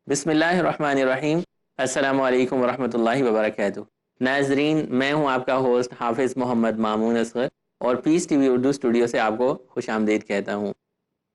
بسم اللہ الرحمن الرحیم۔ السلام علیکم ورحمۃ اللہ وبرکاتہ۔ ناظرین، میں ہوں آپ کا ہوسٹ حافظ محمد مامون اصغر اور پیس ٹی وی اردو اسٹوڈیو سے آپ کو خوش آمدید کہتا ہوں۔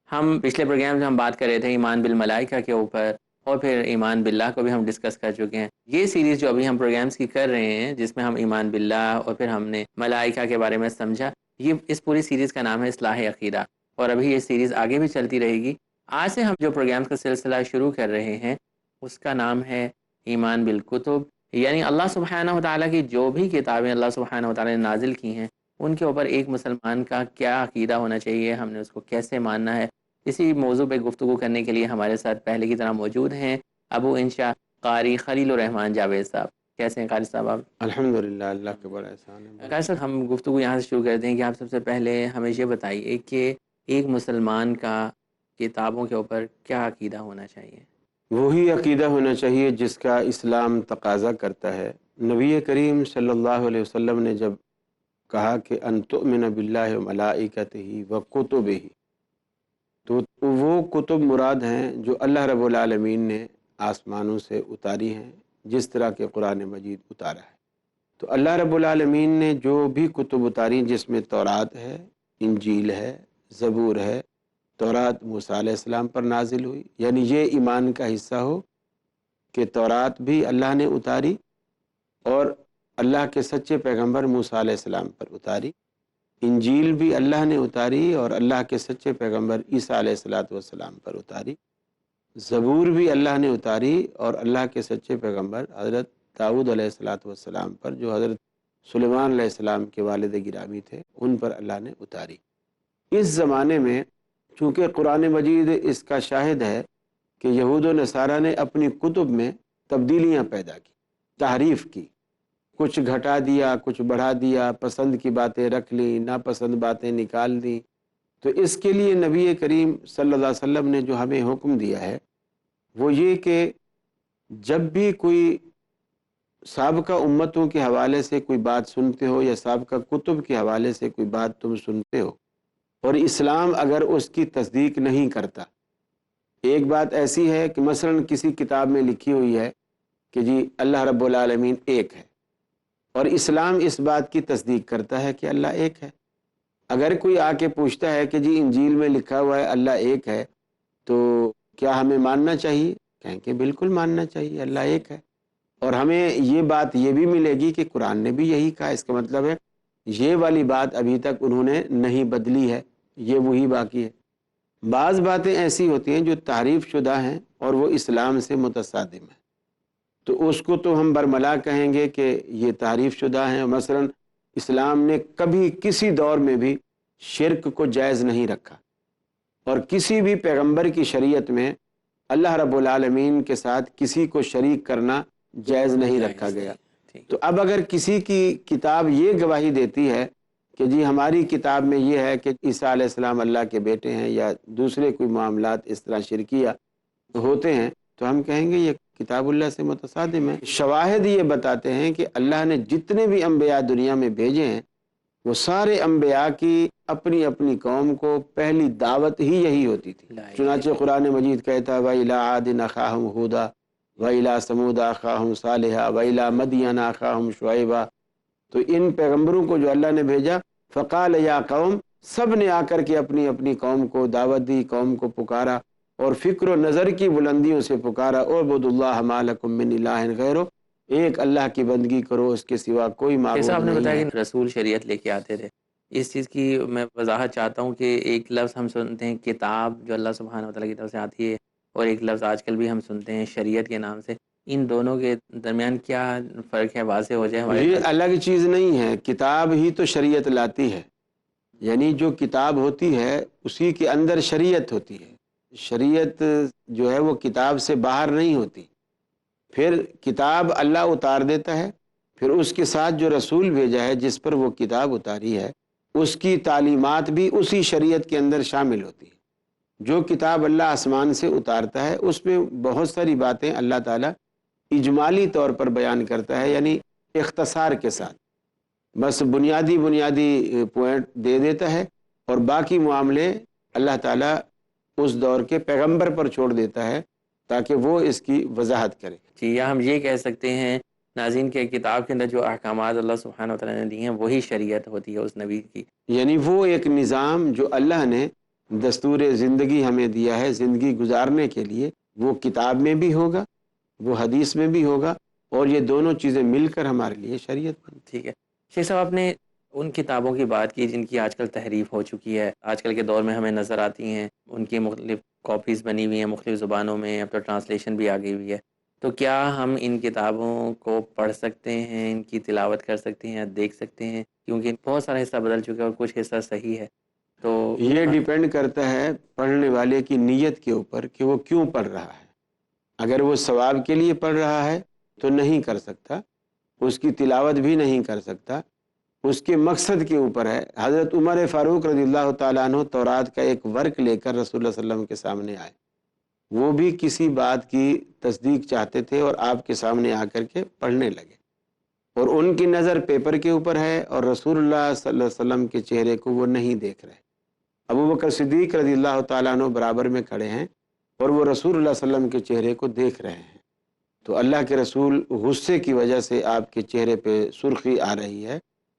ہم پچھلے پروگرام میں ہم بات کر رہے تھے ایمان بالملائکہ کے اوپر، اور پھر ایمان باللہ کو بھی ہم ڈسکس کر چکے ہیں۔ یہ سیریز جو ابھی ہم پروگرامز کی کر رہے ہیں، جس میں ہم ایمان باللہ اور پھر ہم نے ملائکہ کے بارے میں سمجھا، یہ اس پوری سیریز کا نام ہے اصلاح عقیدہ، اور ابھی یہ سیریز آگے بھی چلتی رہے گی۔ آج سے ہم جو پروگرامز کا سلسلہ شروع کر رہے ہیں اس کا نام ہے ایمان بالکتب، یعنی اللہ سبحانہ و تعالیٰ کی جو بھی کتابیں اللہ سبحانہ و تعالیٰ نے نازل کی ہیں ان کے اوپر ایک مسلمان کا کیا عقیدہ ہونا چاہیے، ہم نے اس کو کیسے ماننا ہے۔ اسی موضوع پہ گفتگو کرنے کے لیے ہمارے ساتھ پہلے کی طرح موجود ہیں ابو انشا قاری خلیل الرحمان جاوید صاحب۔ کیسے ہیں قاری صاحب آپ؟ الحمدللہ، اللہ کے بڑا احسان ہے۔ قاری صاحب، ہم گفتگو یہاں سے شروع کرتے ہیں کہ آپ سب سے پہلے ہمیں یہ بتائیے کہ ایک مسلمان کا کتابوں کے اوپر کیا عقیدہ ہونا چاہیے؟ وہی عقیدہ ہونا چاہیے جس کا اسلام تقاضا کرتا ہے۔ نبی کریم صلی اللہ علیہ وسلم نے جب کہا کہ ان تؤمن باللہ و ملائکتہ و کتبہ، تو وہ کتب مراد ہیں جو اللہ رب العالمین نے آسمانوں سے اتاری ہیں، جس طرح کہ قرآن مجید اتارا ہے۔ تو اللہ رب العالمین نے جو بھی کتب اتاری، جس میں تورات ہے، انجیل ہے، زبور ہے۔ تورات موسیٰ علیہ السلام پر نازل ہوئی، یعنی یہ ایمان کا حصہ ہو کہ تورات بھی اللہ نے اتاری اور اللہ کے سچے پیغمبر موسیٰ علیہ السلام پر اتاری، انجیل بھی اللہ نے اتاری اور اللہ کے سچے پیغمبر عیسیٰ علیہ السلام پر اتاری، زبور بھی اللہ نے اتاری اور اللہ کے سچے پیغمبر حضرت داؤد علیہ السلام پر، جو حضرت سلیمان علیہ السلام کے والد گرامی تھے، ان پر اللہ نے اتاری۔ اس زمانے میں چونکہ قرآن مجید اس کا شاہد ہے کہ یہود و نصارہ نے اپنی کتب میں تبدیلیاں پیدا کی، تحریف کی، کچھ گھٹا دیا، کچھ بڑھا دیا، پسند کی باتیں رکھ لیں، ناپسند باتیں نکال دیں۔ تو اس کے لیے نبی کریم صلی اللہ علیہ وسلم نے جو ہمیں حکم دیا ہے وہ یہ کہ جب بھی کوئی سابقہ امتوں کے حوالے سے کوئی بات سنتے ہو یا سابقہ کتب کے حوالے سے کوئی بات تم سنتے ہو اور اسلام اگر اس کی تصدیق نہیں کرتا، ایک بات ایسی ہے کہ مثلا کسی کتاب میں لکھی ہوئی ہے کہ جی اللہ رب العالمین ایک ہے، اور اسلام اس بات کی تصدیق کرتا ہے کہ اللہ ایک ہے۔ اگر کوئی آ کے پوچھتا ہے کہ جی انجیل میں لکھا ہوا ہے اللہ ایک ہے، تو کیا ہمیں ماننا چاہیے؟ کہیں کہ بالکل ماننا چاہیے، اللہ ایک ہے۔ اور ہمیں یہ بات یہ بھی ملے گی کہ قرآن نے بھی یہی کہا، اس کا مطلب ہے یہ والی بات ابھی تک انہوں نے نہیں بدلی ہے، یہ وہی باقی ہے۔ بعض باتیں ایسی ہوتی ہیں جو تحریف شدہ ہیں اور وہ اسلام سے متصادم ہیں، تو اس کو تو ہم برملا کہیں گے کہ یہ تحریف شدہ ہیں۔ مثلا اسلام نے کبھی کسی دور میں بھی شرک کو جائز نہیں رکھا، اور کسی بھی پیغمبر کی شریعت میں اللہ رب العالمین کے ساتھ کسی کو شریک کرنا جائز نہیں رکھا گیا۔ تو اب اگر کسی کی کتاب یہ گواہی دیتی ہے کہ جی ہماری کتاب میں یہ ہے کہ عیسیٰ علیہ السلام اللہ کے بیٹے ہیں، یا دوسرے کوئی معاملات اس طرح شرکیہ ہوتے ہیں، تو ہم کہیں گے یہ کتاب اللہ سے متصادم ہے۔ شواہد یہ بتاتے ہیں کہ اللہ نے جتنے بھی انبیاء دنیا میں بھیجے ہیں، وہ سارے انبیاء کی اپنی اپنی قوم کو پہلی دعوت ہی یہی ہوتی تھی۔ چنانچہ قرآن مجید کہتا ہے وَإِلَىٰ عَادٍ أَخَاهُمْ هُودًا وَإِلَىٰ ثَمُودَ أَخَاهُمْ صَالِحًا وَإِلَىٰ مَدْيَنَ أَخَاهُمْ شُعَيْبًا۔ تو ان پیغمبروں کو جو اللہ نے بھیجا، فقال یا قوم، سب نے آ کر کے اپنی اپنی قوم کو دعوت دی، قوم کو پکارا اور فکر و نظر کی بلندیوں سے پکارا، اعبدوا اللہ ما لکم من الہ غیرہ، ایک اللہ کی بندگی کرو، اس کے سوا کوئی معبود جیسا آپ نے نہیں بتایا ہے۔ کہ رسول شریعت لے کے آتے تھے، اس چیز کی میں وضاحت چاہتا ہوں کہ ایک لفظ ہم سنتے ہیں کتاب جو اللہ سبحانہ و تعالیٰ کی طرف سے آتی ہے، اور ایک لفظ آج کل بھی ہم سنتے ہیں شریعت کے نام سے، ان دونوں کے درمیان کیا فرق ہے؟ واضح ہو جائے ہمارے یہ خیال سے۔ الگ چیز نہیں ہے، کتاب ہی تو شریعت لاتی ہے، یعنی جو کتاب ہوتی ہے اسی کے اندر شریعت ہوتی ہے۔ شریعت جو ہے وہ کتاب سے باہر نہیں ہوتی۔ پھر کتاب اللہ اتار دیتا ہے، پھر اس کے ساتھ جو رسول بھیجا ہے جس پر وہ کتاب اتاری ہے، اس کی تعلیمات بھی اسی شریعت کے اندر شامل ہوتی ہیں۔ جو کتاب اللہ آسمان سے اتارتا ہے اس میں بہت ساری باتیں اللہ تعالیٰ اجمالی طور پر بیان کرتا ہے، یعنی اختصار کے ساتھ، بس بنیادی پوائنٹ دے دیتا ہے، اور باقی معاملے اللہ تعالیٰ اس دور کے پیغمبر پر چھوڑ دیتا ہے تاکہ وہ اس کی وضاحت کرے۔ جی، یا ہم یہ کہہ سکتے ہیں ناظرین کے کتاب کے اندر جو احکامات اللہ سبحانہ و تعالیٰ نے دی ہیں وہی شریعت ہوتی ہے اس نبی کی۔ یعنی وہ ایک نظام جو اللہ نے دستور زندگی ہمیں دیا ہے زندگی گزارنے کے لیے، وہ کتاب میں بھی ہوگا، وہ حدیث میں بھی ہوگا، اور یہ دونوں چیزیں مل کر ہمارے لیے شریعت بنتی۔ ٹھیک ہے شیخ صاحب، آپ نے ان کتابوں کی بات کی جن کی آج کل تحریف ہو چکی ہے، آج کل کے دور میں ہمیں نظر آتی ہیں، ان کی مختلف کاپیز بنی ہوئی ہیں مختلف زبانوں میں، اب تو ٹرانسلیشن بھی آ گئی ہوئی ہے، تو کیا ہم ان کتابوں کو پڑھ سکتے ہیں، ان کی تلاوت کر سکتے ہیں یا دیکھ سکتے ہیں؟ کیونکہ بہت سارا حصہ بدل چکا ہے اور کچھ حصہ صحیح ہے، تو یہ ڈیپینڈ کرتا ہے پڑھنے والے کی نیت کے اوپر کہ وہ کیوں پڑھ رہا ہے۔ اگر وہ ثواب کے لیے پڑھ رہا ہے تو نہیں کر سکتا، اس کی تلاوت بھی نہیں کر سکتا، اس کے مقصد کے اوپر ہے۔ حضرت عمر فاروق رضی اللہ تعالیٰ عنہ تورات کا ایک ورق لے کر رسول اللہ صلی اللہ علیہ وسلم کے سامنے آئے، وہ بھی کسی بات کی تصدیق چاہتے تھے اور آپ کے سامنے آ کر کے پڑھنے لگے، اور ان کی نظر پیپر کے اوپر ہے اور رسول اللہ صلی اللہ علیہ وسلم کے چہرے کو وہ نہیں دیکھ رہے۔ ابو بکر صدیق رضی اللہ تعالیٰ عنہ برابر میں کھڑے ہیں اور وہ رسول اللہ صلی اللہ علیہ وسلم کے چہرے کو دیکھ رہے ہیں، تو اللہ کے رسول غصے کی وجہ سے آپ کے چہرے پہ سرخی آ رہی ہے،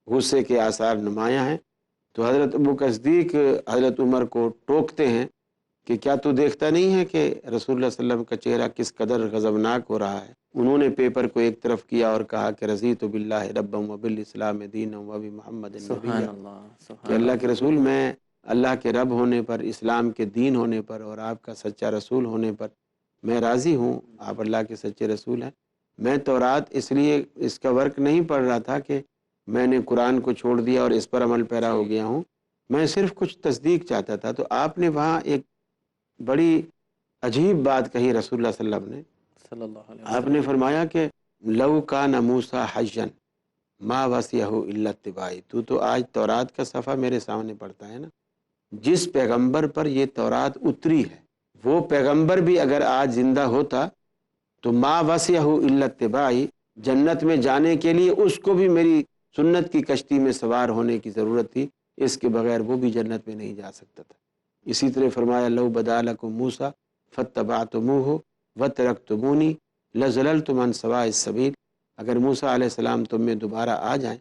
غصے کے آثار نمایاں ہیں، تو حضرت ابو بکر صدیق حضرت عمر کو ٹوکتے ہیں کہ کیا تو دیکھتا نہیں ہے کہ رسول اللہ صلی اللہ علیہ وسلم کا چہرہ کس قدر غضبناک ہو رہا ہے؟ انہوں نے پیپر کو ایک طرف کیا اور کہا کہ رضیت باللہ ربا وبالاسلام دینا وبمحمد سبحان نبیا، اللہ کہ سبحان اللہ اللہ۔ کے رسول، میں اللہ کے رب ہونے پر، اسلام کے دین ہونے پر اور آپ کا سچا رسول ہونے پر میں راضی ہوں، آپ اللہ کے سچے رسول ہیں۔ میں تورات اس لیے اس کا ورک نہیں پڑھ رہا تھا کہ میں نے قرآن کو چھوڑ دیا اور اس پر عمل پیرا ہو گیا ہوں، میں صرف کچھ تصدیق چاہتا تھا۔ تو آپ نے وہاں ایک بڑی عجیب بات کہی رسول اللہ صلی اللہ علیہ وسلم نے، صلی اللہ علیہ آپ نے فرمایا کہ لو کان موسیٰ حجا ما وسعہ الا اتباعی، تو آج تورات کا صفحہ میرے سامنے پڑھتا ہے نا، جس پیغمبر پر یہ تورات اتری ہے وہ پیغمبر بھی اگر آج زندہ ہوتا تو ما وسعہ الا اتباعی، جنت میں جانے کے لیے اس کو بھی میری سنت کی کشتی میں سوار ہونے کی ضرورت تھی، اس کے بغیر وہ بھی جنت میں نہیں جا سکتا تھا۔ اسی طرح فرمایا لو بدا لکم موسیٰ فاتبعتموہ وترکتمونی لضللتم عن سواء السبیل، اگر موسیٰ علیہ السلام تم میں دوبارہ آ جائیں،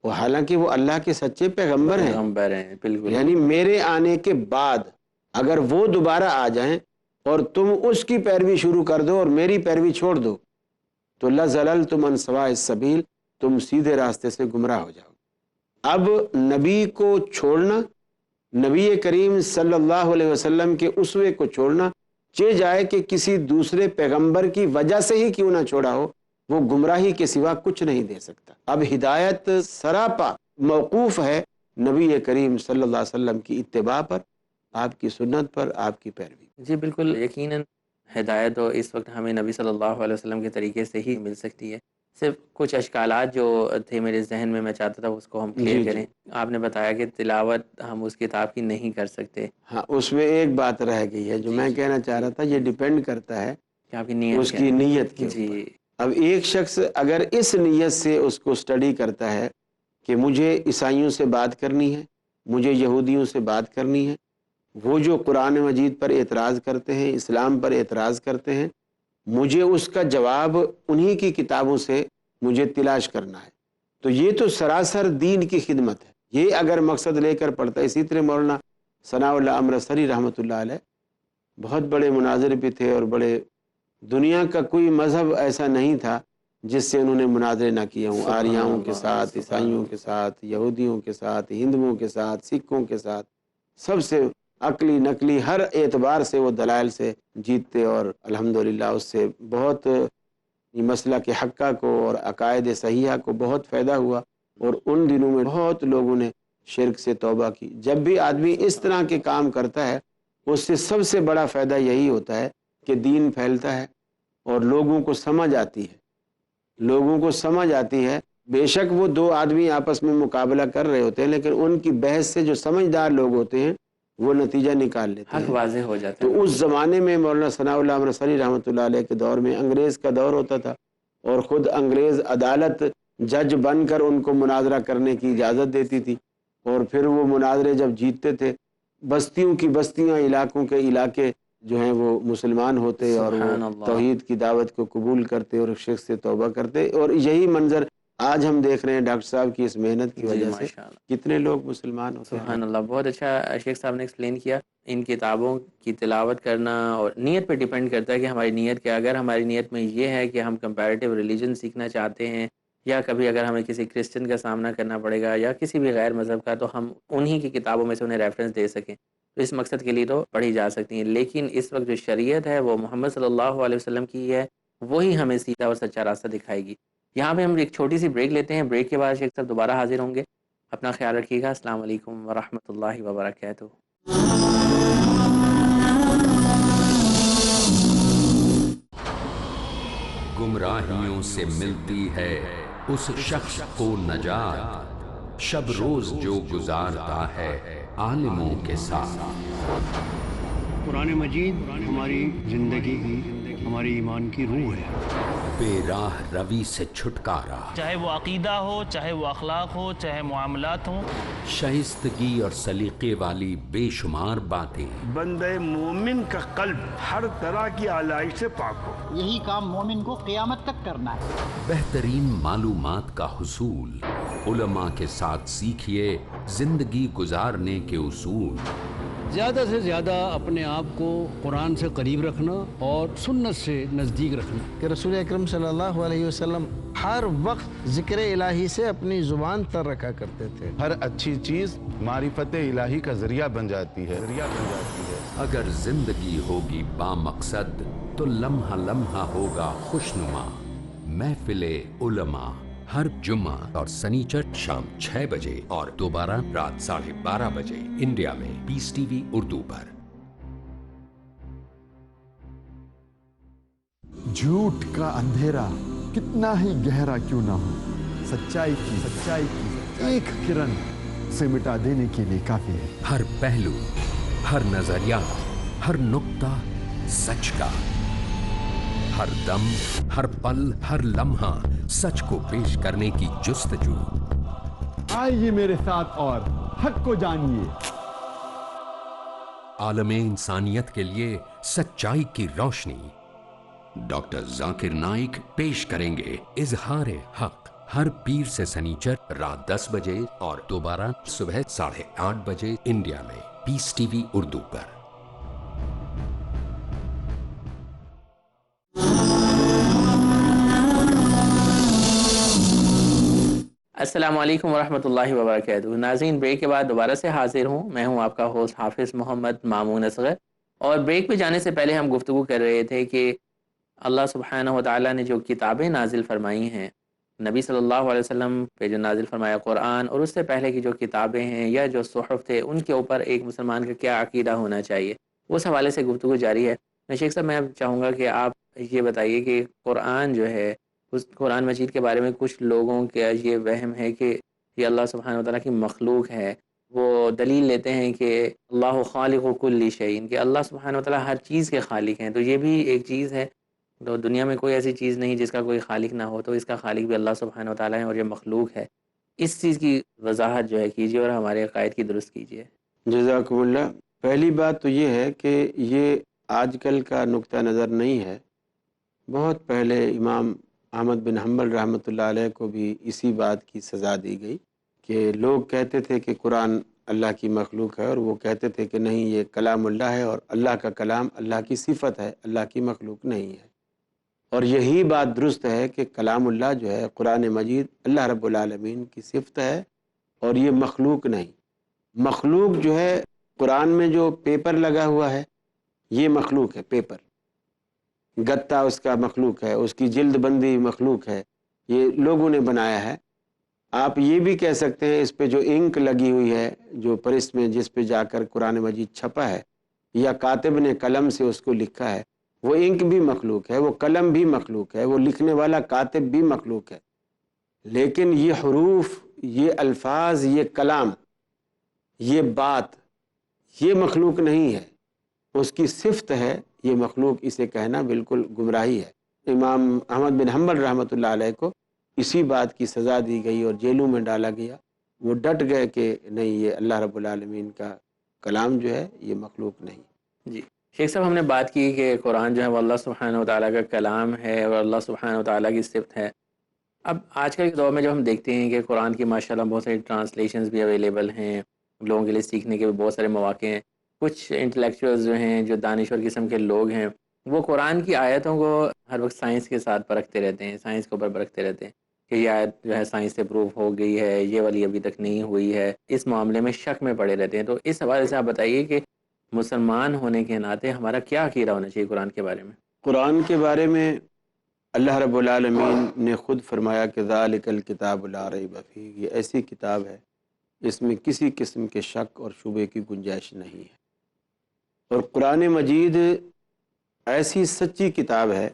اور حالانکہ وہ اللہ کے سچے پیغمبر ہیں، پیغمبر ہیں بالکل، یعنی میرے آنے کے بعد اگر وہ دوبارہ آ جائیں اور تم اس کی پیروی شروع کر دو اور میری پیروی چھوڑ دو تو لضللتم عن سواء السبیل، تم سیدھے راستے سے گمراہ ہو جاؤ۔ اب نبی کو چھوڑنا، نبی کریم صلی اللہ علیہ وسلم کے اسوے کو چھوڑنا، چہ جائے کہ کسی دوسرے پیغمبر کی وجہ سے ہی کیوں نہ چھوڑا ہو، وہ گمراہی کے سوا کچھ نہیں دے سکتا۔ اب ہدایت سراپا موقوف ہے نبی کریم صلی اللہ علیہ وسلم کی اتباع پر، آپ کی سنت پر، آپ کی پیروی۔ جی بالکل، یقیناً ہدایت تو اس وقت ہمیں نبی صلی اللہ علیہ وسلم کے طریقے سے ہی مل سکتی ہے۔ صرف کچھ اشکالات جو تھے میرے ذہن میں چاہتا تھا اس کو ہم کلیئر کریں۔ آپ نے بتایا کہ تلاوت ہم اس کتاب کی نہیں کر سکتے، ہاں، اس میں ایک بات رہ گئی ہے جو میں کہنا چاہ رہا تھا، یہ ڈیپینڈ کرتا ہے کہ آپ کی نیت اس کیا کی ہے۔ نیت کے جی اوپر۔ اب ایک شخص اگر اس نیت سے اس کو سٹڈی کرتا ہے کہ مجھے عیسائیوں سے بات کرنی ہے، مجھے یہودیوں سے بات کرنی ہے، وہ جو قرآن مجید پر اعتراض کرتے ہیں، اسلام پر اعتراض کرتے ہیں، مجھے اس کا جواب انہی کی کتابوں سے مجھے تلاش کرنا ہے، تو یہ تو سراسر دین کی خدمت ہے۔ یہ اگر مقصد لے کر پڑھتا ہے، اسی طرح مولانا ثناء اللہ امرتسری رحمۃ اللہ علیہ بہت بڑے مناظر بھی تھے، اور بڑے، دنیا کا کوئی مذہب ایسا نہیں تھا جس سے انہوں نے مناظرے نہ کیے ہوں، آریاؤں کے ساتھ، عیسائیوں کے ساتھ، یہودیوں کے ساتھ، ہندوؤں کے ساتھ، سکھوں کے ساتھ، سب سے عقلی نقلی ہر اعتبار سے وہ دلائل سے جیتتے، اور الحمدللہ اس سے بہت مسئلہ کے حقہ کو اور عقائد صحیحہ کو بہت فائدہ ہوا، اور ان دنوں میں بہت لوگوں نے شرک سے توبہ کی۔ جب بھی آدمی اس طرح کے کام کرتا ہے، اس سے سب سے بڑا فائدہ یہی ہوتا ہے کہ دین پھیلتا ہے اور لوگوں کو سمجھ آتی ہے، لوگوں کو سمجھ آتی ہے۔ بے شک وہ دو آدمی آپس میں مقابلہ کر رہے ہوتے ہیں، لیکن ان کی بحث سے جو سمجھدار لوگ ہوتے ہیں وہ نتیجہ نکال لیتے حق ہیں۔ واضح ہو جاتا ہے۔ تو اس زمانے میں مولانا ثناء اللہ امرتسری رحمۃ اللہ علیہ کے دور میں انگریز کا دور ہوتا تھا، اور خود انگریز عدالت جج بن کر ان کو مناظرہ کرنے کی اجازت دیتی تھی، اور پھر وہ مناظرے جب جیتتے تھے، بستیوں کی بستیاں، علاقوں کے علاقے جو ہیں وہ مسلمان ہوتے اور وہ سبحان اللہ، توحید کی دعوت کو قبول کرتے اور شرک سے توبہ کرتے، اور یہی منظر آج ہم دیکھ رہے ہیں ڈاکٹر صاحب کی اس محنت کی جی وجہ سے ماشاء اللہ، کتنے لوگ مسلمان ہوتے ہیں۔ سبحان اللہ، بہت اچھا شیخ صاحب نے ایکسپلین کیا۔ ان کتابوں کی تلاوت کرنا اور نیت پہ ڈیپینڈ کرتا ہے کہ ہماری نیت کیا، اگر ہماری نیت میں یہ ہے کہ ہم کمپیریٹیو ریلیجن سیکھنا چاہتے ہیں، یا کبھی اگر ہمیں کسی کرسچن کا سامنا کرنا پڑے گا یا کسی بھی غیر مذہب کا، تو ہم انہی کی کتابوں میں سے انہیں ریفرنس دے سکیں، تو اس مقصد کے لیے تو پڑھی جا سکتی ہیں۔ لیکن اس وقت جو شریعت ہے وہ محمد صلی اللہ علیہ وسلم کی ہے، وہی ہمیں سیدھا اور سچا راستہ دکھائے گی۔ یہاں پہ ہم ایک چھوٹی سی بریک لیتے ہیں، بریک کے بعد شیخ صاحب دوبارہ حاضر ہوں گے۔ اپنا خیال رکھیے گا۔ السلام علیکم ورحمۃ اللہ وبرکاتہ۔ گمراہیوں سے ملتی ہے اس شخص کو نجات، شب روز جو گزارتا ہے عالموں کے ساتھ۔ قرآن مجید ہماری زندگی کی، ہماری ایمان کی روح ہے۔ بے راہ روی سے چھٹکارا، چاہے وہ عقیدہ ہو، چاہے وہ اخلاق ہو، چاہے معاملات ہوں۔ شائستگی اور سلیقے والی بے شمار باتیں، بندے مومن کا قلب ہر طرح کی آلائش سے پاک ہو۔ یہی کام مومن کو قیامت تک کرنا ہے۔ بہترین معلومات کا حصول، علماء کے ساتھ سیکھیے زندگی گزارنے کے اصول۔ زیادہ سے زیادہ اپنے آپ کو قرآن سے قریب رکھنا اور سنت سے نزدیک رکھنا۔ کہ رسول اکرم صلی اللہ علیہ وسلم ہر وقت ذکر الہی سے اپنی زبان تر رکھا کرتے تھے۔ ہر اچھی چیز معرفت الہی کا ذریعہ بن جاتی ہے۔ اگر زندگی ہوگی با مقصد تو لمحہ لمحہ ہوگا خوشنما۔ محفل علماء ہر جمعہ اور سنیچر شام 6 بجے اور دوبارہ رات 12:30 بجے انڈیا میں پیس ٹی وی اردو پر۔ جھوٹ کا اندھیرا کتنا ہی گہرا کیوں نہ ہو، سچائی کی ایک کرن سے مٹا دینے کے لیے کافی ہے۔ ہر پہلو، ہر نظریہ، ہر نقطہ سچ کا، ہر دم، ہر پل، ہر لمحہ سچ کو پیش کرنے کی جستجو۔ آئیے میرے ساتھ اور حق کو جانیے۔ عالم انسانیت کے لیے سچائی کی روشنی۔ ڈاکٹر ذاکر نائک پیش کریں گے اظہار حق، ہر پیر سے سنیچر رات 10 بجے اور دوبارہ صبح 8:30 بجے انڈیا میں پیس ٹی وی اردو پر۔ السلام علیکم ورحمۃ اللہ وبرکاتہ۔ ناظرین، بریک کے بعد دوبارہ سے حاضر ہوں۔ میں ہوں آپ کا ہوسٹ حافظ محمد مامون اصغر، اور بریک پہ جانے سے پہلے ہم گفتگو کر رہے تھے کہ اللہ سبحانہ و تعالیٰ نے جو کتابیں نازل فرمائی ہیں، نبی صلی اللہ علیہ وسلم پہ جو نازل فرمایا قرآن، اور اس سے پہلے کی جو کتابیں ہیں یا جو صحف تھے، ان کے اوپر ایک مسلمان کا کیا عقیدہ ہونا چاہیے، اس حوالے سے گفتگو جاری ہے۔ شیخ صاحب، میں اب چاہوں گا کہ آپ یہ بتائیے کہ قرآن جو ہے، اس قرآن مجید کے بارے میں کچھ لوگوں کا یہ وہم ہے کہ یہ اللہ سبحانہ و تعالیٰ کی مخلوق ہے۔ وہ دلیل لیتے ہیں کہ اللہ خالق کل شیء، کہ اللہ سبحانہ و تعالیٰ ہر چیز کے خالق ہیں، تو یہ بھی ایک چیز ہے۔ تو دنیا میں کوئی ایسی چیز نہیں جس کا کوئی خالق نہ ہو، تو اس کا خالق بھی اللہ سبحانہ و تعالیٰ ہے اور یہ مخلوق ہے۔ اس چیز کی وضاحت جو ہے کیجیے اور ہمارے عقائد کی درست کیجیے۔ جزاکم اللہ۔ پہلی بات تو یہ ہے کہ یہ آج کل کا نقطہ نظر نہیں ہے، بہت پہلے امام احمد بن حنبل رحمۃ اللہ علیہ کو بھی اسی بات کی سزا دی گئی کہ لوگ کہتے تھے کہ قرآن اللہ کی مخلوق ہے، اور وہ کہتے تھے کہ نہیں، یہ کلام اللہ ہے، اور اللہ کا کلام اللہ کی صفت ہے، اللہ کی مخلوق نہیں ہے۔ اور یہی بات درست ہے کہ کلام اللہ جو ہے قرآن مجید اللہ رب العالمین کی صفت ہے، اور یہ مخلوق نہیں۔ مخلوق جو ہے قرآن میں جو پیپر لگا ہوا ہے، یہ مخلوق ہے، پیپر، گتا اس کا مخلوق ہے، اس کی جلد بندی مخلوق ہے، یہ لوگوں نے بنایا ہے۔ آپ یہ بھی کہہ سکتے ہیں اس پہ جو انک لگی ہوئی ہے، جو پرس میں جس پہ جا کر قرآن مجید چھپا ہے، یا کاتب نے قلم سے اس کو لکھا ہے، وہ انک بھی مخلوق ہے، وہ قلم بھی مخلوق ہے، وہ لکھنے والا کاتب بھی مخلوق ہے۔ لیکن یہ حروف، یہ الفاظ، یہ کلام، یہ بات، یہ مخلوق نہیں ہے، اس کی صفت ہے، یہ مخلوق اسے کہنا بالکل گمراہی ہے۔ امام احمد بن حنبل رحمۃ اللہ علیہ کو اسی بات کی سزا دی گئی اور جیلوں میں ڈالا گیا۔ وہ ڈٹ گئے کہ نہیں، یہ اللہ رب العالمین کا کلام جو ہے یہ مخلوق نہیں۔ جی شیخ صاحب ہم نے بات کی کہ قرآن جو ہے وہ اللہ سبحانہ و تعالیٰ کا کلام ہے اور اللہ سبحانہ و تعالیٰ کی صفت ہے. اب آج کل کے دور میں جب ہم دیکھتے ہیں کہ قرآن کی ماشاءاللہ بہت ساری ٹرانسلیشنز بھی اویلیبل ہیں، لوگوں کے لیے سیکھنے کے بھی بہت سارے مواقع ہیں. کچھ انٹلیکچوئلز جو ہیں، جو دانشور قسم کے لوگ ہیں، وہ قرآن کی آیتوں کو ہر وقت سائنس کے ساتھ پرکھتے رہتے ہیں، سائنس کے اوپر پرکھتے رہتے ہیں کہ یہ آیت جو ہے سائنس سے پروف ہو گئی ہے، یہ والی ابھی تک نہیں ہوئی ہے. اس معاملے میں شک میں پڑے رہتے ہیں. تو اس حوالے سے آپ بتائیے کہ مسلمان ہونے کے ناطے ہمارا کیا عقیدہ ہونا چاہیے قرآن کے بارے میں؟ قرآن کے بارے میں اللہ رب العالمین نے خود فرمایا کہ ذالک الکتاب لا ریب فیہ، یہ ایسی کتاب ہے اس میں کسی قسم کے شک اور شبے کی گنجائش نہیں ہے. اور قرآن مجید ایسی سچی کتاب ہے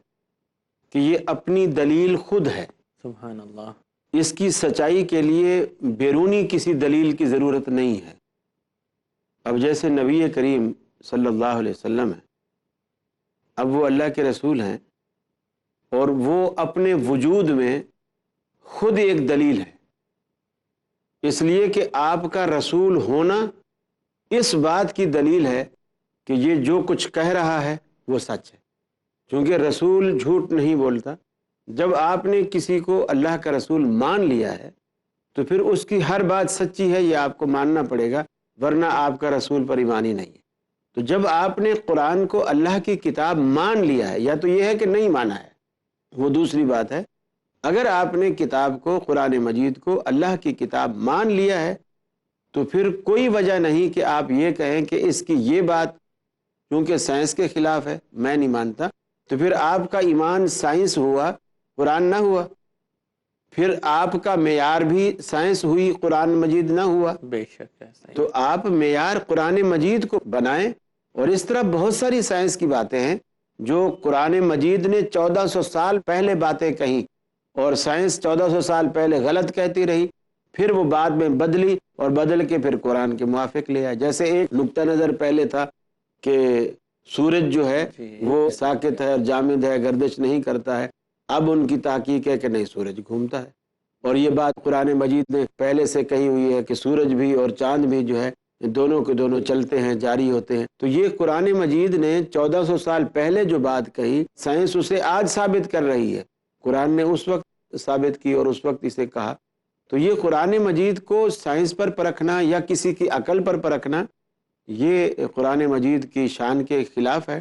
کہ یہ اپنی دلیل خود ہے. سبحان اللہ. اس کی سچائی کے لیے بیرونی کسی دلیل کی ضرورت نہیں ہے. اب جیسے نبی کریم صلی اللہ علیہ وسلم ہے، اب وہ اللہ کے رسول ہیں اور وہ اپنے وجود میں خود ایک دلیل ہے، اس لیے کہ آپ کا رسول ہونا اس بات کی دلیل ہے کہ یہ جو کچھ کہہ رہا ہے وہ سچ ہے، کیونکہ رسول جھوٹ نہیں بولتا. جب آپ نے کسی کو اللہ کا رسول مان لیا ہے تو پھر اس کی ہر بات سچی ہے یہ آپ کو ماننا پڑے گا، ورنہ آپ کا رسول پر ایمان ہی نہیں ہے. تو جب آپ نے قرآن کو اللہ کی کتاب مان لیا ہے، یا تو یہ ہے کہ نہیں مانا ہے، وہ دوسری بات ہے. اگر آپ نے کتاب کو، قرآن مجید کو اللہ کی کتاب مان لیا ہے تو پھر کوئی وجہ نہیں کہ آپ یہ کہیں کہ اس کی یہ بات کیونکہ سائنس کے خلاف ہے میں نہیں مانتا. تو پھر آپ کا ایمان سائنس ہوا، قرآن نہ ہوا. پھر آپ کا معیار بھی سائنس ہوئی، قرآن مجید نہ ہوا. بے شک ہے. تو آپ معیار قرآن مجید کو بنائیں. اور اس طرح بہت ساری سائنس کی باتیں ہیں جو قرآن مجید نے 1400 سال پہلے باتیں کہیں اور سائنس 1400 سال پہلے غلط کہتی رہی، پھر وہ بعد میں بدلی اور بدل کے پھر قرآن کے موافق لے آئے. جیسے ایک نقطہ نظر پہلے تھا کہ سورج جو ہے وہ ساکت ہے اور جامد ہے، گردش نہیں کرتا ہے. اب ان کی تحقیق ہے کہ نہیں، سورج گھومتا ہے. اور یہ بات قرآن مجید نے پہلے سے کہی ہوئی ہے کہ سورج بھی اور چاند بھی جو ہے دونوں کے دونوں چلتے ہیں، جاری ہوتے ہیں. تو یہ قرآن مجید نے 1400 سال پہلے جو بات کہی، سائنس اسے آج ثابت کر رہی ہے. قرآن نے اس وقت ثابت کی اور اس وقت اسے کہا. تو یہ قرآن مجید کو سائنس پر پرکھنا یا کسی کی عقل پر پرکھنا، یہ قرآن مجید کی شان کے خلاف ہے.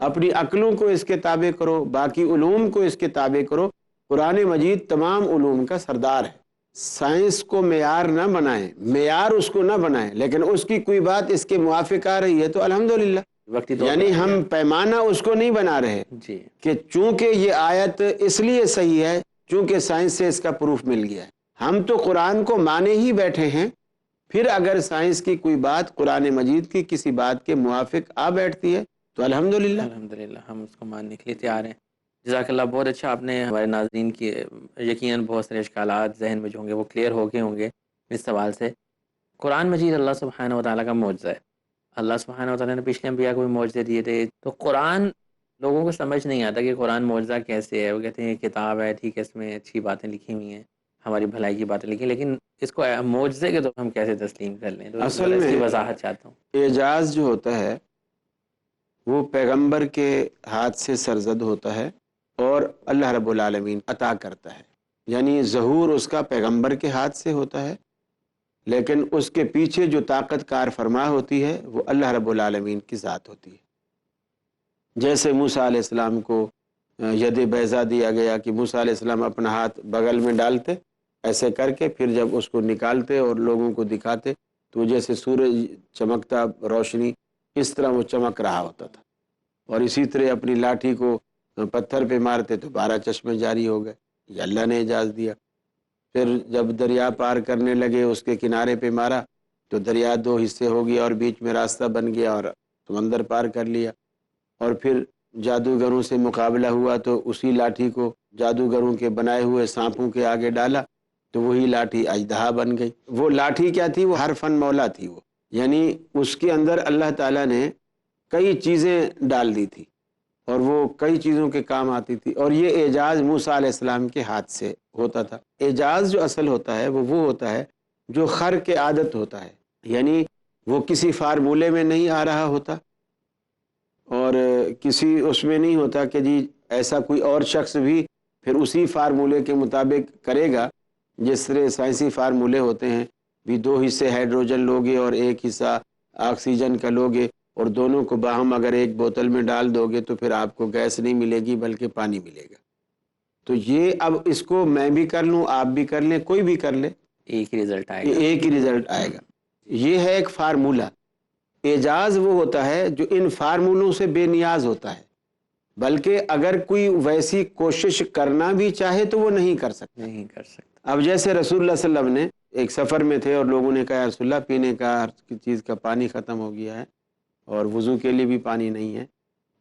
اپنی عقلوں کو اس کے تابع کرو، باقی علوم کو اس کے تابع کرو. قرآن مجید تمام علوم کا سردار ہے. سائنس کو معیار نہ بنائیں، معیار اس کو نہ بنائیں، لیکن اس کی کوئی بات اس کے موافق آ رہی ہے تو الحمدللہ. یعنی ہم پیمانہ اس کو نہیں بنا رہے کہ چونکہ یہ آیت اس لیے صحیح ہے چونکہ سائنس سے اس کا پروف مل گیا ہے. ہم تو قرآن کو مانے ہی بیٹھے ہیں. پھر اگر سائنس کی کوئی بات قرآن مجید کی کسی بات کے موافق آ بیٹھتی ہے تو الحمدللہ ہم اس کو ماننے کے لیے تیار ہیں. جزاک اللہ. بہت اچھا. آپ نے ہمارے ناظرین کی یقیناً بہت سارے اشکالات ذہن میں جو ہوں گے وہ کلیئر ہو گئے ہوں گے اس سوال سے. قرآن مجید اللہ سبحانہ و تعالیٰ کا معجزہ ہے. اللہ سبحانہ و تعالیٰ نے پچھلے انبیاء کو بھی معجزے دیے تھے. تو قرآن لوگوں کو سمجھ نہیں آتا کہ قرآن معجزہ کیسے ہے. وہ کہتے ہیں یہ کتاب ہے، ٹھیک ہے، اس میں اچھی باتیں لکھی ہوئی ہیں، ہماری بھلائی کی باتیں لکھی، لیکن اس کو معجزے کے تو ہم کیسے تسلیم کر لیں؟ تو اصل اس کی میں وضاحت چاہتا ہوں. اعجاز جو ہوتا ہے وہ پیغمبر کے ہاتھ سے سرزد ہوتا ہے اور اللہ رب العالمین عطا کرتا ہے. یعنی ظہور اس کا پیغمبر کے ہاتھ سے ہوتا ہے، لیکن اس کے پیچھے جو طاقت کار فرما ہوتی ہے وہ اللہ رب العالمین کی ذات ہوتی ہے. جیسے موسیٰ علیہ السلام کو ید بیضا دیا گیا کہ موسیٰ علیہ السلام اپنا ہاتھ بغل میں ڈالتے، ایسے کر کے پھر جب اس کو نکالتے اور لوگوں کو دکھاتے تو جیسے سورج چمکتا، روشنی اس طرح وہ چمک رہا ہوتا تھا. اور اسی طرح اپنی لاٹھی کو پتھر پہ مارتے تو 12 چشمے جاری ہو گئے. یہ اللہ نے اعجاز دیا. پھر جب دریا پار کرنے لگے اس کے کنارے پہ مارا تو دریا 2 حصے ہو گیا اور بیچ میں راستہ بن گیا اور سمندر پار کر لیا. اور پھر جادوگروں سے مقابلہ ہوا تو اسی لاٹھی کو جادوگروں کے بنائے ہوئے سانپوں کے آگے ڈالا تو وہی لاٹھی اژدہا بن گئی. وہ لاٹھی کیا تھی؟ وہ حرفن مولا تھی. وہ یعنی اس کے اندر اللہ تعالیٰ نے کئی چیزیں ڈال دی تھی اور وہ کئی چیزوں کے کام آتی تھی. اور یہ اعجاز موسیٰ علیہ السلام کے ہاتھ سے ہوتا تھا. اعجاز جو اصل ہوتا ہے وہ ہوتا ہے جو خرق عادت ہوتا ہے. یعنی وہ کسی فارمولے میں نہیں آ رہا ہوتا، اور کسی اس میں نہیں ہوتا کہ جی ایسا کوئی اور شخص بھی پھر اسی فارمولے کے مطابق کرے گا، جس طرح سائنسی فارمولے ہوتے ہیں بھی 2 حصے ہائیڈروجن لوگے اور 1 حصہ آکسیجن کا لوگے، اور دونوں کو باہم اگر ایک بوتل میں ڈال دو گے تو پھر آپ کو گیس نہیں ملے گی بلکہ پانی ملے گا۔ تو یہ اب اس کو میں بھی کر لوں، آپ بھی کر لیں، کوئی بھی کر لے، ایک ہی رزلٹ آئے گا، ایک ہی رزلٹ آئے گا۔ یہ ہے ایک فارمولہ۔ اعجاز وہ ہوتا ہے جو ان فارمولوں سے بے نیاز ہوتا ہے، بلکہ اگر کوئی ویسی کوشش کرنا بھی چاہے تو وہ نہیں کر سکتا۔ اب جیسے رسول اللہ صلی اللہ علیہ وسلم نے ایک سفر میں تھے اور لوگوں نے کہا یا رسول اللہ پینے کا ہر چیز کا پانی ختم ہو گیا ہے، اور وضو کے لیے بھی پانی نہیں ہے،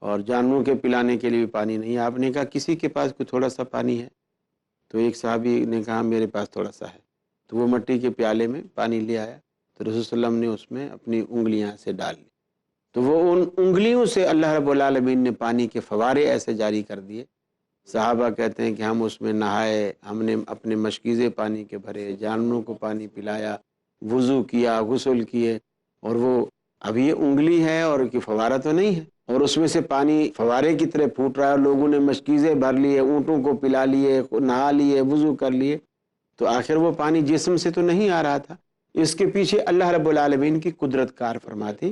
اور جانوروں کے پلانے کے لیے بھی پانی نہیں ہے۔ آپ نے کہا کسی کے پاس کوئی تھوڑا سا پانی ہے؟ تو ایک صحابی نے کہا میرے پاس تھوڑا سا ہے، تو وہ مٹی کے پیالے میں پانی لے آیا، تو رسول صلی اللہ علیہ وسلم نے اس میں اپنی انگلیاں سے ڈال لی، تو وہ ان انگلیوں سے اللہ رب العالمین نے پانی کے فوارے ایسے جاری کر دیے۔ صحابہ کہتے ہیں کہ ہم اس میں نہائے، ہم نے اپنے مشکیزے پانی کے بھرے، جانوروں کو پانی پلایا، وضو کیا، غسل کیے، اور وہ اب یہ انگلی ہے اور کہ فوارہ تو نہیں ہے، اور اس میں سے پانی فوارے کی طرح پھوٹ رہا ہے، اور لوگوں نے مشکیزیں بھر لیے، اونٹوں کو پلا لیے، نہا لیے، وضو کر لیے، تو آخر وہ پانی جسم سے تو نہیں آ رہا تھا۔ اس کے پیچھے اللہ رب العالمین کی قدرت کار فرماتی،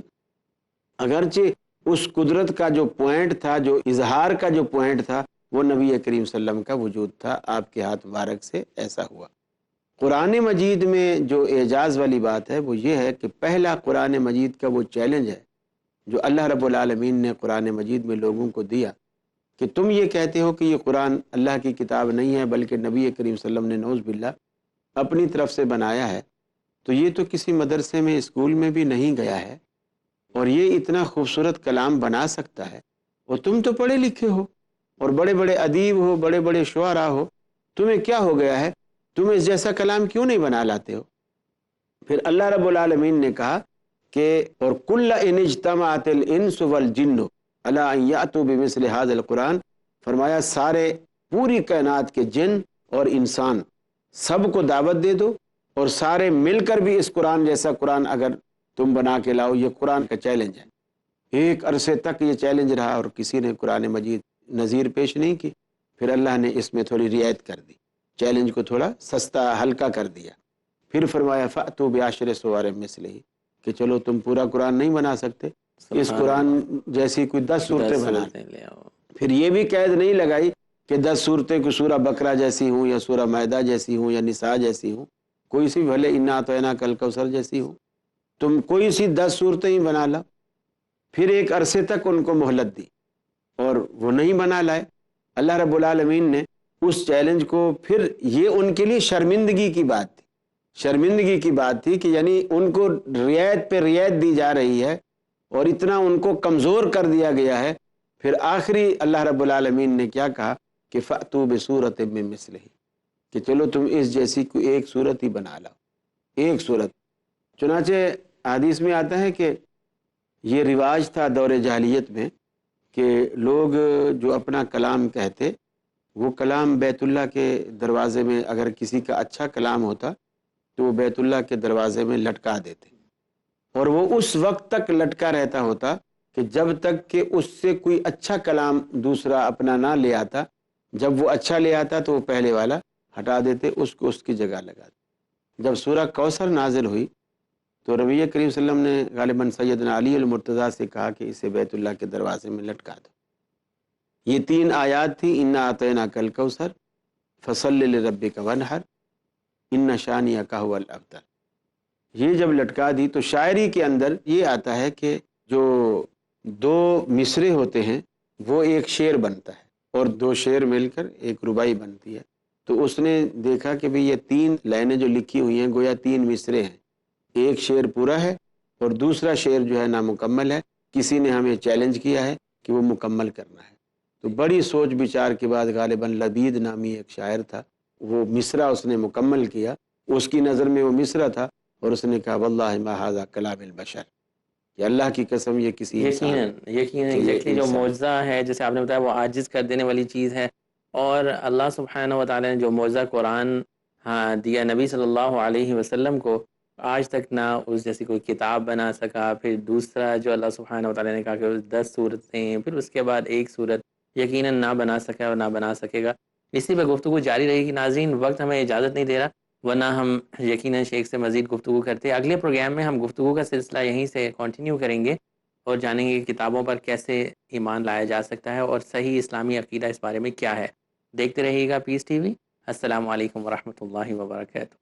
اگرچہ اس قدرت کا جو پوائنٹ تھا، جو اظہار کا جو پوائنٹ تھا، وہ نبی کریم صلی اللہ علیہ وسلم کا وجود تھا، آپ کے ہاتھ مبارک سے ایسا ہوا۔ قرآن مجید میں جو اعجاز والی بات ہے وہ یہ ہے کہ پہلا قرآن مجید کا وہ چیلنج ہے جو اللہ رب العالمین نے قرآن مجید میں لوگوں کو دیا کہ تم یہ کہتے ہو کہ یہ قرآن اللہ کی کتاب نہیں ہے بلکہ نبی کریم صلی اللہ علیہ وسلم نے نعوذ باللہ اپنی طرف سے بنایا ہے، تو یہ تو کسی مدرسے میں اسکول میں بھی نہیں گیا ہے، اور یہ اتنا خوبصورت کلام بنا سکتا ہے، اور تم تو پڑھے لکھے ہو اور بڑے بڑے ادیب ہو، بڑے بڑے شعراء ہو، تمہیں کیا ہو گیا ہے، تم اس جیسا کلام کیوں نہیں بنا لاتے ہو؟ پھر اللہ رب العالمین نے کہا کہ اور کل ان اجتمعت الانس والجن علی ان یاتوا بمثل هذا القرآن، فرمایا سارے پوری کائنات کے جن اور انسان سب کو دعوت دے دو، اور سارے مل کر بھی اس قرآن جیسا قرآن اگر تم بنا کے لاؤ۔ یہ قرآن کا چیلنج ہے، ایک عرصے تک یہ چیلنج رہا اور کسی نے قرآن مجید نظیر پیش نہیں کی، پھر اللہ نے اس میں تھوڑی رعایت کر دی، چیلنج کو تھوڑا سستا ہلکا کر دیا، پھر فرمایا فأتوا بعشر سور مثلہ، کہ چلو تم پورا قرآن نہیں بنا سکتے، اس قرآن جیسی کوئی 10 صورتیں بنا لیں۔ پھر یہ بھی قید نہیں لگائی کہ 10 صورتیں کو سورہ بقرہ جیسی ہوں یا سورہ مائدہ جیسی ہوں یا نساء جیسی ہوں، کوئی سی بھلے انا اعطیناک الکوثر جیسی ہوں، تم کوئی سی 10 صورتیں ہی بنا لاؤ۔ پھر ایک عرصے تک ان کو مہلت دی اور وہ نہیں بنا لائے۔ اللہ رب العالمین نے اس چیلنج کو، پھر یہ ان کے لیے شرمندگی کی بات تھی، شرمندگی کی بات تھی کہ یعنی ان کو رعایت پہ رعایت دی جا رہی ہے اور اتنا ان کو کمزور کر دیا گیا ہے۔ پھر آخری اللہ رب العالمین نے کیا کہا کہ فأتوا بسورۃ من مثلہ، کہ چلو تم اس جیسی کوئی ایک صورت ہی بنا لاؤ، ایک صورت۔ چنانچہ حدیث میں آتا ہے کہ یہ رواج تھا دور جاہلیت میں کہ لوگ جو اپنا کلام کہتے، وہ کلام بیت اللہ کے دروازے میں اگر کسی کا اچھا کلام ہوتا تو وہ بیت اللہ کے دروازے میں لٹکا دیتے، اور وہ اس وقت تک لٹکا رہتا ہوتا کہ جب تک کہ اس سے کوئی اچھا کلام دوسرا اپنا نہ لے آتا۔ جب وہ اچھا لے آتا تو وہ پہلے والا ہٹا دیتے، اس کو اس کی جگہ لگا دیتے۔ جب سورہ کوثر نازل ہوئی تو نبی کریم صلی اللہ علیہ وسلم نے غالباً سیدنا علی المرتضیٰ سے کہا کہ اسے بیت اللہ کے دروازے میں لٹکا دو۔ یہ 3 آیات تھی، انا اعطیناک الکوثر فصل لربک وانحر ان شانئک ھو الابتر۔ یہ جب لٹکا دی تو شاعری کے اندر یہ آتا ہے کہ جو 2 مصرے ہوتے ہیں وہ ایک شعر بنتا ہے، اور 2 شعر مل کر ایک رباعی بنتی ہے۔ تو اس نے دیکھا کہ بھی یہ 3 لائنیں جو لکھی ہوئی ہیں گویا 3 مصرے ہیں، ایک شعر پورا ہے اور دوسرا شعر جو ہے نامکمل ہے، کسی نے ہمیں چیلنج کیا ہے کہ وہ مکمل کرنا ہے۔ تو بڑی سوچ بچار کے بعد غالباً لبید نامی ایک شاعر تھا، وہ مصرع اس نے مکمل کیا، اس کی نظر میں وہ مصرع تھا، اور اس نے کہا واللہ ما ھذا کلام البشر، کہ اللہ کی قسم یہ کسی یقیناً ایگزیکٹلی جو معجزہ ہے جیسے آپ نے بتایا وہ عاجز کر دینے والی چیز ہے، اور اللہ سبحانہ و تعالی نے جو معجزہ قرآن دیا نبی صلی اللہ علیہ وسلم کو، آج تک نہ اس جیسی کوئی کتاب بنا سکا. پھر دوسرا جو اللہ سبحانہ و تعالیٰ نے کہا کہ 10 صورتیں، پھر اس کے بعد ایک صورت یقیناً نہ بنا سکا اور نہ بنا سکے گا. اسی پہ گفتگو جاری رہے گی. ناظرین وقت ہمیں اجازت نہیں دے رہا، ورنہ ہم یقیناً شیخ سے مزید گفتگو کرتے. اگلے پروگرام میں ہم گفتگو کا سلسلہ یہیں سے کنٹینیو کریں گے اور جانیں گے کہ کتابوں پر کیسے ایمان لایا جا سکتا ہے اور صحیح اسلامی عقیدہ اس بارے میں کیا ہے. دیکھتے رہیے گا پیس ٹی وی. السلام علیکم ورحمۃ اللہ وبرکاتہ.